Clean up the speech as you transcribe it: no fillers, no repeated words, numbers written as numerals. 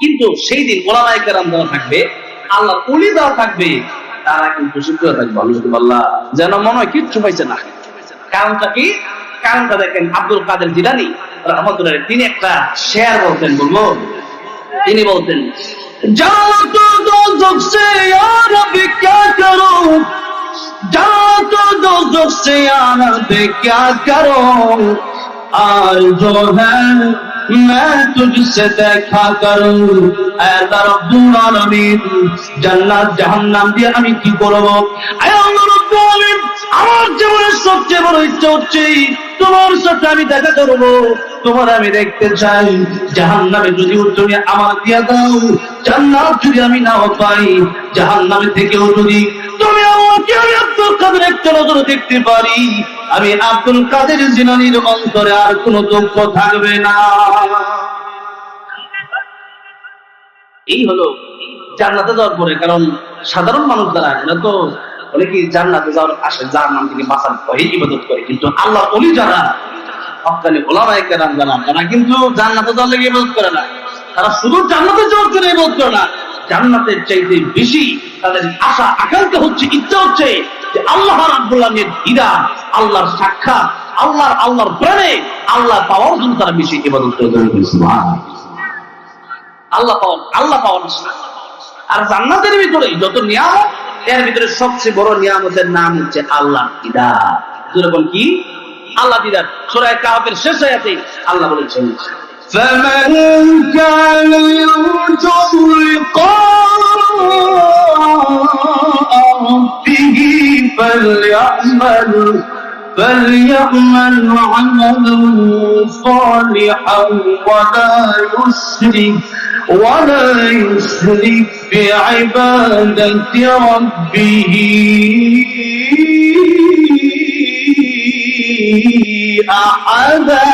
কিন্তু সেই দিন ওলামায়ে কেরাম যারা থাকবে, আল্লাহর ওলি যারা থাকবে, তারা কিন্তু শুকরিয়া থাকবে আল্লাহ যেন মনে হয় কিচ্ছু পাইছে না। কারণটা কি? কারণটা দেখেন, আব্দুল কাদের জিলানী রাহমাতুল্লাহ তিনি একটা শেয়ার বলতেন, বলবো, তিনি বলতেন, জান্নাত দোজখ সে ইয়া রব্বি ক্যা করুঁ, জান্নাত দোজখ সে ইয়া রব্বি ক্যা করুঁ, आरज़ू है मैं तुझसे देखा करूं, ऐ रब्बुल आलमीन জান্নাত জাহান্নাম দিয়ে আমি কি করব? আয় আল্লাহ রব্বুল আলামিন, আমার জীবনের সবচেয়ে বড় ইচ্ছা হচ্ছে তোমার সাথে আমি দেখা করব, তোমার আমি দেখতে চাই। জাহান্নামে যদি তুমি আমার দিয়া দাও, জান্নাত যদি আমি নাও পাই, জাহান্নামে থেকেও যদি তুমি আমাকে আমি আব্দুল কাদের একটা নজরে দেখতে পারি, আমি আব্দুল কাদের জিলানীর অন্তরে আর কোনো দুঃখ থাকবে না। এই হলো জান্নাতে যাওয়ার পরে। কারণ সাধারণ মানুষ যারা, এরা তো অনেকে জান্নাতে যাওয়ার আসে যার নাম থেকে বাঁচার ভয়ে ইবাদত করে, কিন্তু আল্লাহর ওলি যারা, হক্কানি ওলামায়ে কেরাম যারা, তারা কিন্তু জান্নাতে যাওয়ার লাগি ইবাদত করে না, তারা শুধু জান্নাতে যাওয়ার জন্য ইবাদত করে না, জান্নাতের চাইতে বেশি তাদের আশা আকাঙ্ক্ষা হচ্ছে, ইচ্ছা হচ্ছে যে আল্লাহ রাব্বুল আলামিনের দিদার, আল্লাহর সাক্ষাৎ, আল্লাহর প্রেমে আল্লাহ পাওয়ার জন্য তারা বেশি ইবাদত করে। সুবহানাল্লাহ। আল্লাহ পাওয়ার আশা। আর জান্নাতের ভিতরে যত নিয়ামত, এর ভিতরে সবচেয়ে বড় নিয়ামতের নাম হচ্ছে আল্লাহ দিদার। যেরকম কি আল্লাহ দিদার, সূরা কাহফের শেষ আয়াতে আল্লাহ বলেছেন, فمن كان يرجو لقاء ربه فليعمل عملا صالحا ولا يشرك بعبادة ربه أحدا।